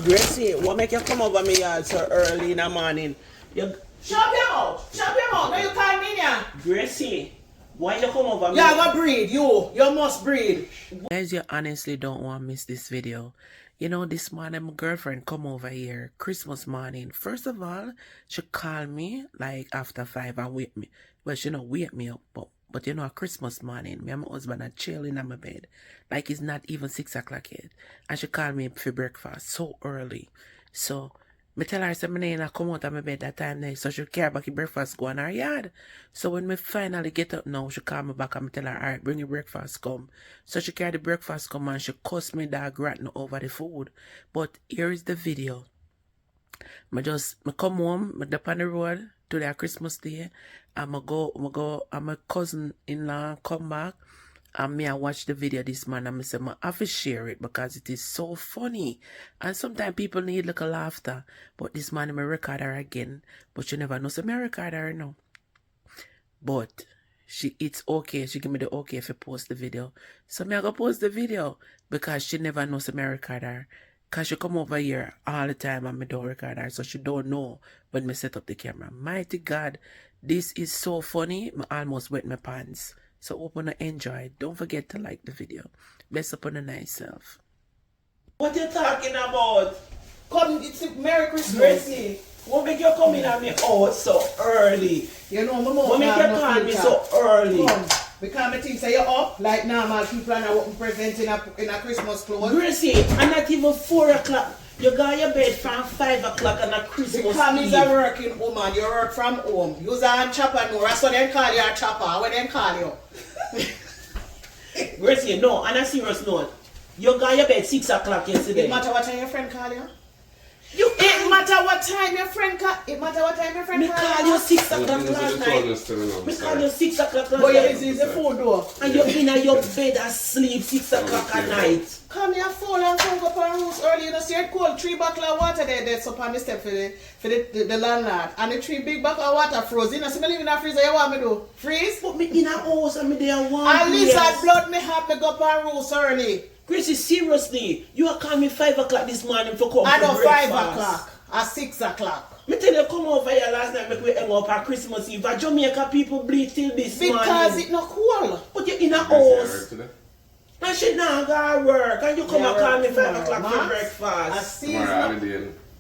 Gracie, what make you come over me yard so early in the morning? You... Shut your mouth. Shut your mouth. Now you call me now. Gracie, why you come over me? You have a breed. You must breed. Guys, you honestly don't want to miss this video. You know, this morning my girlfriend come over here, Christmas morning. First of all, she called me like after 5 and wake me. Well, she not wake me up, but you know, Christmas morning, me and my husband are chilling on my bed. Like it's not even 6 o'clock yet. And she called me for breakfast so early. So, me tell her, say, me ain't come out of my bed that time there. So she carry back the breakfast, go in her yard. So when me finally get up now, she call me back and me tell her, alright, bring your breakfast come. So she carry the breakfast come and she cuss me dog rotten over the food. But here is the video. Me come home, me up on the road to their Christmas day. And my cousin-in-law come back. And me I watch the video this man and I say I have to share it because it is so funny. And sometimes people need like a laughter. But this man me record her again. But you never know, so me record her now. But it's okay. She give me the okay if I post the video. So me I go post the video because she never knows so me record her. Because she come over here all the time and me don't record her. So she don't know when me set up the camera. Mighty God, this is so funny. I almost wet my pants. So hope you enjoy. Don't forget to like the video. Bless upon a nice self. What you talking about? Come, it's Merry Christmas. Gracie, what make you come in at me out so early? You know, my mom. What make you call me so early? Come, because I think say you're up like normal people and I present in a Christmas clothes. Gracie, I'm not even 4 o'clock. You got your bed from 5 o'clock on a Christmas Because Eve. he's a working woman, you work from home. You're a chopper, no, that's what they call you a chopper. What they call you? Gracie, no, on a serious note, you got your bed 6 o'clock yesterday. It matter what time your friend call you? It matter what time your friend call you? Me call you 6 o'clock last night. Me call you 6 o'clock last night. But you're busy the food door. And you're in your bed asleep 6 o'clock at night. Come here, fall and come up on roof early. You know, see it cold. 3 bottles of water there up on the step for the landlord. And the 3 big bottles of water frozen. You know, see me live in a freezer, you want me to freeze? Put me in a house and me there one At least that blood me have me go up on roof early. Gracie, seriously, you are calling me 5 o'clock this morning for come I know for 5 breakfast. o'clock or 6 o'clock. Me tell you, come over here last night, make we hang up on Christmas Eve. At Jamaica, people bleed till this morning. Because it's not cool. But you're in a house. And she now go work. And you come and call me 5 o'clock for breakfast.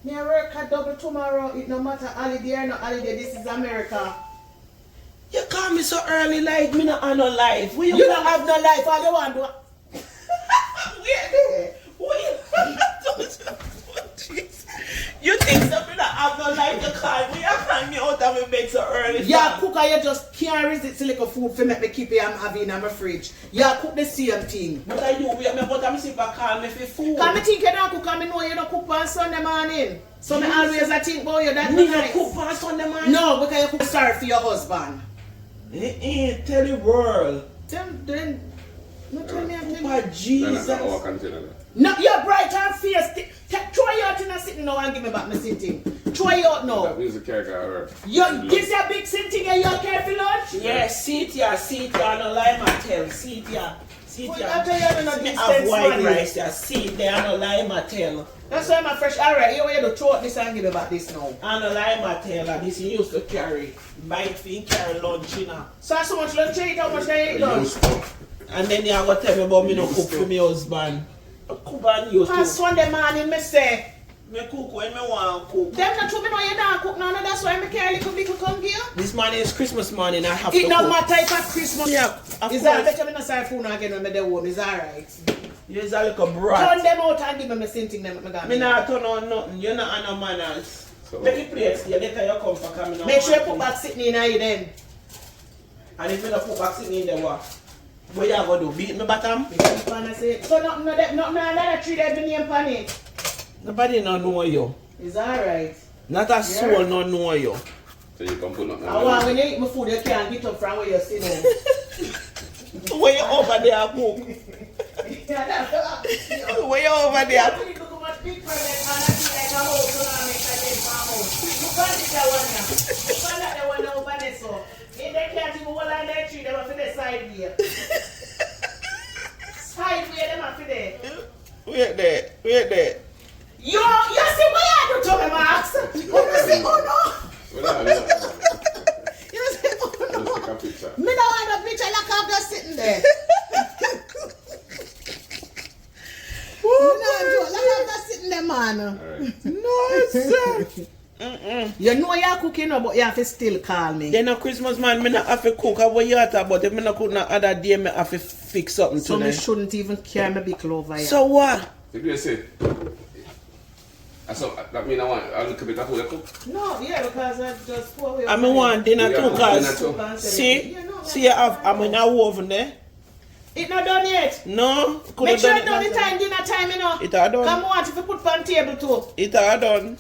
Me work at double tomorrow. It no matter holiday or no holiday. This is America. You call me so early like me not have no life. You don't have no life. All you want to do. You think something that have no life to call me? You call me out of my bed so early. Yeah, cook and you just can't resist the little food for me keep it I'm having in my fridge. Yeah, cook the same thing. But I do, but I'm see call me for food. Because I think you don't cook and I know you don't cook on Sunday morning. So I always think about you that me nice. Cook on Sunday morning? No, because you cook sorry for your husband. Tell the world. Then no tell me anything. Oh, Jesus. No, you're bright and fierce. Throw you out in a sitting now and give me back my sitting. Throw you out now. That music character. This is a big sitting and you're careful lunch? Yes, sit ya, no lie, Mattel. Sit ya. Me have white rice, ya. Sit there, no lie, Mattel. That's why I'm fresh. Alright, you want to throw this and give me back this now. I no lie, Mattel. This you used to carry. Bite thing, carry lunch, you know. So much lunch you eat, how much I eat lunch? And then you go tell me about me no cook for my husband. Cook on you too. Sunday morning, me say. Me cook when me want to cook. Them not to me know you don't cook now, that's why I carry a little bit to come here. This morning is Christmas morning, I have to cook. It don't matter if it's Christmas. Yeah, is that better me not serve food again when me there home, is alright? You're a little brat. Turn them out and give me the same thing them. Me not turn on nothing, you're not on no manners. So, make it place here, later you come for coming. Make sure you put back sitting in here then. And if you don't put back sitting in there, what? What you going to do? Beat me bottom? So nothing another tree that been name on it? Nobody no know you. It's alright. Not a soul no know you. So you can put nothing on when you eat my food, you can't get up from where you sit down. Where you over there cook? Where you over there? You too much big for that and I feel like a house so I make a dead farm house. You can't get that one now. You can't get that one over there so. If they can't even hold on that tree, they will for the side here. Side where them are for there. Wait there. You see what I do to me, Max? You see, oh no. What are you? You see, oh Let's no. take a picture. Me don't want a picture like I'm just sitting there. Me don't do it like I'm just sitting there, man. Alright. No, sir. You know you're cooking, but you have to still call me. Then a Christmas man, me not have to cook. What you talk about? If me not cook no other day, me have to fix something So today. me shouldn't even carry my big over here. So what? If you say, so that mean I want a little bit of food to cook. No, yeah, because I just pour away. I mean want dinner Yeah, too, dinner cause too. see, you have I'm in a oven there. It not done yet. No, could Make have sure done it's done in time, dinner time, you know. It are done. Come on, if you put on table too. It are done.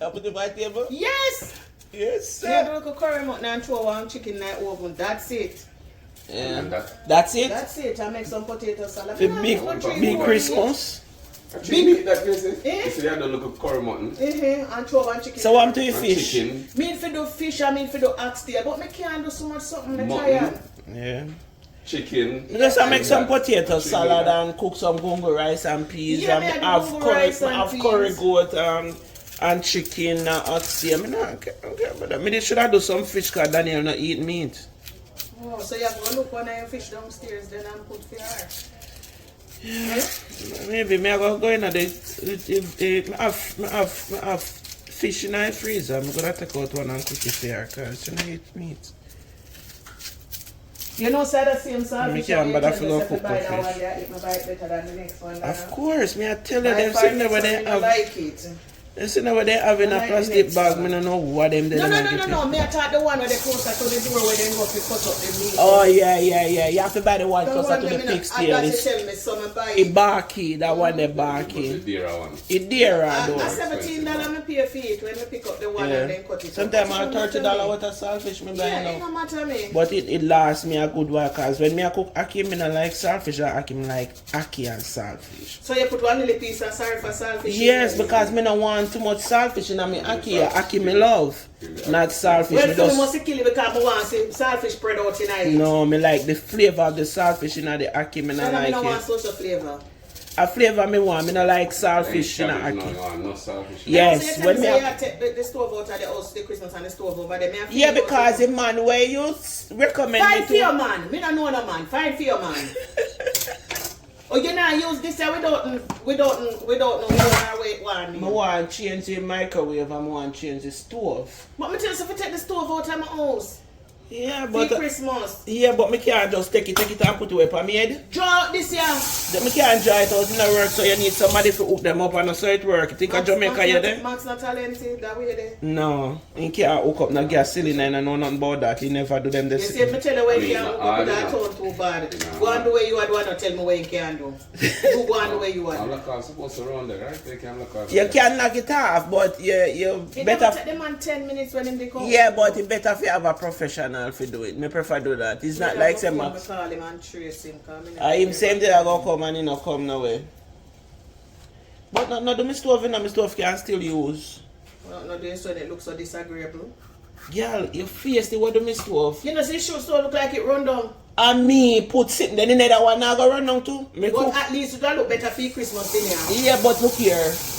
I put it by table. Yes. Yes, Yeah, sir. do look a curry mutton and throw one chicken in the oven. That's it. Yeah. And that. That's it. That's it. I make some potato salad. The Me big, not put big 3-4 Christmas. Actually, meat that you say. Eh? You say I don't look a curry mutton. And throw one chicken. So what do you And fish? chicken. Me for do fish, I mean for do oxtail, but me can't do so much something. Me Mutton. tired. Yeah. Chicken. Just I make some that. potato Chicken salad that. and cook some gungo rice and peas Yeah, and me I do have gungo curry, rice and have peas. curry goat and chicken and oxtail. I mean, okay, but I mean, should I do some fish because Daniel not eat meat. Oh, so you have to look one of your fish downstairs then and put for her. Yeah? Maybe me I go in at the I have fish in the freezer. I'm gonna take out one and cook it for her because she don't eat meat. You know, say the same salad. Me can't bother to go cook the That fish. one, they eat my bite better than the next one. Of course, me I tell you I them find sitting there it where so they me have. like it. They sitting there where they have in a I like plastic next bag. one. Me don't know what them they No, don't no, get no, it. no. Me I thought the one where they closer to the door where they go to cut up the meat. Oh yeah. You have to buy the one The closer one to the them, you know, pig's I tail. got to It's tell me some I buy it it. barky. That one they The barky. deer one. It dear I though. $17 me pay for it when we pick up the one and then cut it. Sometimes I It $30 worth of saltfish me buy Yeah, it now. no matter me. But it lasts me a good while cause when me I cook ackee, me not like saltfish. I ackee me like ackee and saltfish. So you put one little piece of sorry for saltfish. Yes, in there. because me don't want too much saltfish in my ackee. Ackee me love, not saltfish. Well, Me so you just, must kill it because I want to see saltfish spread out tonight. no, me like the flavor of the saltfish in the ackee. Me So not I like don't want it. social flavor. A flavor me want. Me not like saltfish in the No, ackee. you want no saltfish. Yes, So when you me. tell me say you take the stove out of the house, the Christmas and the stove over there. Me have to Yeah, feel because about the man where you recommend Find me for your to. man. Me don't know no man. Find for your man. Oh, you not use this here without no wait one. I want to change the microwave and I want to change the stove. But me tell you, so if you take the stove out of my house Yeah, for but Christmas, me can't just take it and put it away for me head. draw out this year. Me can't dry it out in the work, so you need somebody to hook them up and so it work. You think of Jamaica you there? Max not talented that way there. No, he can't hook up no gas cylinder and know nothing about that. He never do them You this. see, me tell you where I mean, you can go that tone too bad. No. Go on the way you had one, not tell me where you can do. You go on the way you I'm had. not supposed to run there, right? They can look out. You can knock it off, but you It better. never take the man 10 minutes when him they come. Yeah, but it better if you have a professional to do it. Me prefer do that. It's not like say Max. call him and trace him. Him same day I go come and he no come no way. But no do me stove in my stove can still use. No, doing so it looks so disagreeable. Girl, your face the what do me stove? You know, see, should so look like it run down. And me put sitting then in that one now go run down too. Me But cook. at least it look better for Christmas in here. Yeah, but look here.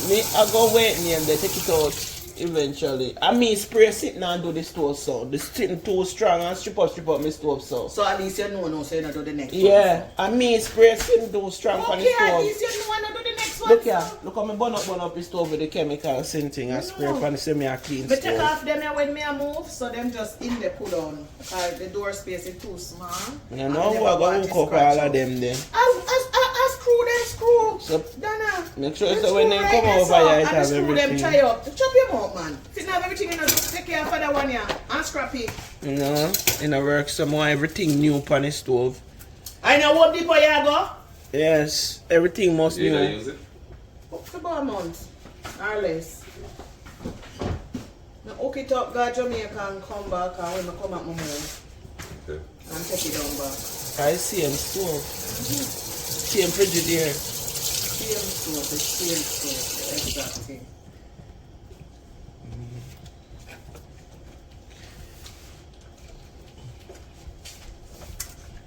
Me I go wait and they take it out eventually. And me spray sitting and do the stove so. The sitting too strong and strip up my stove so. So at least you know now, so you don't do the next one. Yeah, and me spray sitting too strong for the Okay, at stove. least you know and do the next one. Look here, look how me burn up the stove with the chemical same thing and spray No. for the semi clean Me take stove. off them here when me a move, so them just in the pull down. The door space is too small. You And know they who I never go want hook to up scratch all out. of them then. I screw them screw. So Donna. make sure The so when they screw come right over there, here it so, have and the screw them everything. tie up. Chop your mouth, man. If you don't have everything in the take care of that one here and scrap it. You know, in a work some more everything new on the stove. I know what deeper you go. Yes, everything must You don't new. use it? Up to about a month or less. Now hook it up, go to Jamaica and come back, and when I come at my move Okay. and take it down back. I see him stove. Same Frigidaire. Same stove, the same stove, the exact thing.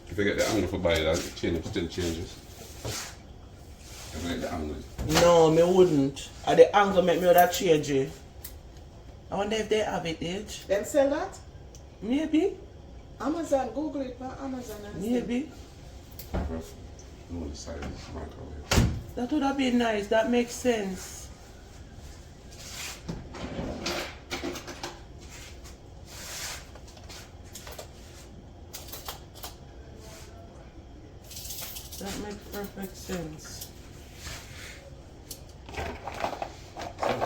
If you get the angle for buy that, change it still changes. the angle. No, me wouldn't. At the angle make me would have change it. I wonder if they have it, Age. Them sell that? Maybe. Amazon, Google it on Amazon and see. Maybe. No, the side is microwave. That would have been nice. That makes sense. That makes perfect sense.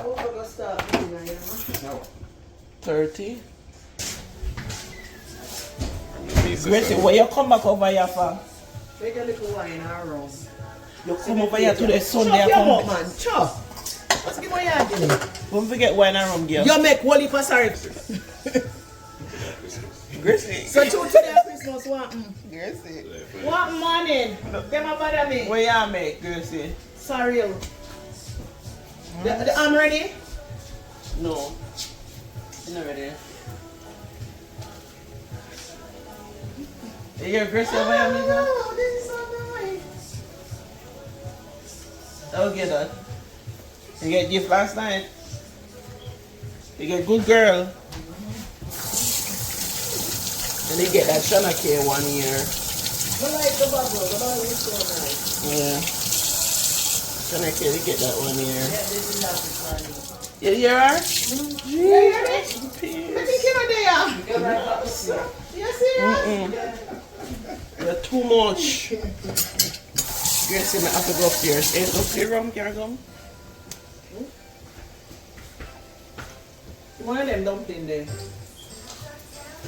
Who gonna start doing that, you know? No. 30. Pieces, Gracie, where you come back over here for? Take a little wine around. You come over here to the Sunday. Chop your mouth, man. Chop. What's the way you doing? Don't forget wine and rum, girl. You make Wally for sorry. Gracie. So to today Christmas, what? Gracie. What morning? Them a bother me. Where you make, Gracie? Sorry. I'm ready. No. You're not ready. You hear Gracie over here, amiga? Oh, this is so nice. I'll get that. You get gift last night. You get good girl. And you get that Shana K 1 year. I like the bubble. The bubble is so nice. Yeah. Shana K, you get that 1 year. Yeah, this is happy. You hear her? You hear it? Peace. I think you're there. You serious? You're too much. Gracie, I have to go upstairs. Ain't no clear room, can I come? One of them dumpling there.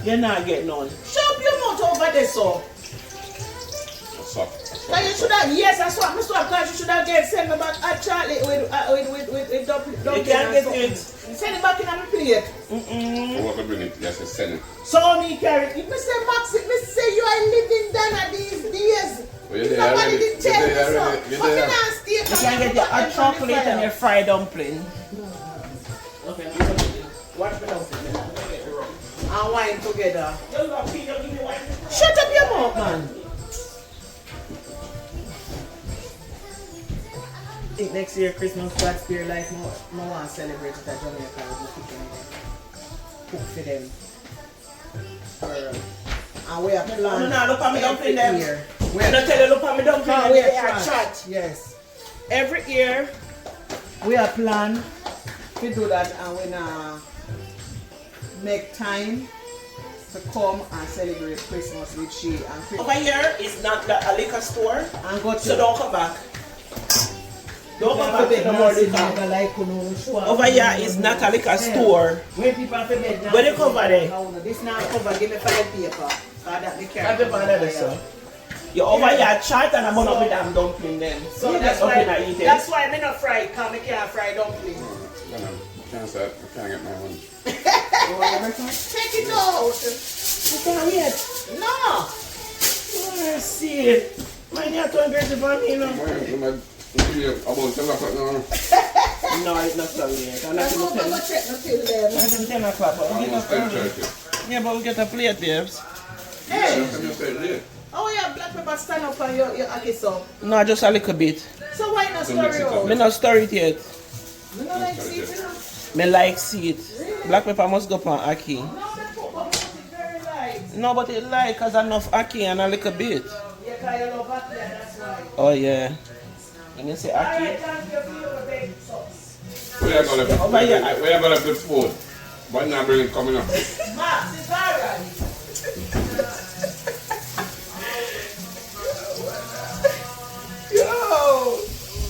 You're not getting none. Shut up your mouth over there, so. What's up? But you should have, yes, I swap, because you should have send me back a Charlie with dumpling. You can't get it. Send it back in my plate. So what we bring it? Yes, it's send it. So me carry it. Me say, Max, me say you are living down these days. Well, you're there Somebody already. didn't tell me You're there so. already. You're But me there. not stay You for can get your hot chocolate and your fried dumpling. Okay, watch me now. And wine together. Shut up your mouth, man. I think next year Christmas God's Spirit Life, I want to celebrate it at Jamaica with the cooking. Cook for them. And we are planning. No, look at me dumpling them. year. I'm not telling you, look at me dumpling them. We They are are chat. Yes. Every year we are plan to do that, and we now make time to come and celebrate Christmas with she and Christmas. Over here is not a liquor store, And go to so don't come back. Don't come back to the more liquor. Over here is not a liquor store. When people have to bed now, Where they cover there? this now cover, give me 5 paper. So that me carry. Have you found that, sir? You over here chat and I'm gonna be damn dumpling them. So You that's just why, up in a eat it. that's why I not fry, because I can't fry dumpling. Can't say I can't get my one. Take it out. You can't wait. No. Oh, see it. Man, you're too aggressive for me, you know. About 10 o'clock now. No, it's not so late. I'm not I'm going to going to check until then. it's 10 o'clock, but we get Almost a 10:30. yeah, but we get a plate, babes. Hey. Can you say it? Oh yeah, black pepper stand up on your akiso. No, just a little bit. So why not So mix story it up. out? Me not stir it yet. You know like see it, you know? Me like see it. Black pepper must go on ackee. No, they put but it's very light. No, but it like cause enough ackee and a little bit. Yeah, because you love ackee, that's why. Oh yeah. When you say Alright, ackee. thank you for your big sauce. We are gonna Over here. we are gonna put food. But now bring it coming up. Max, it's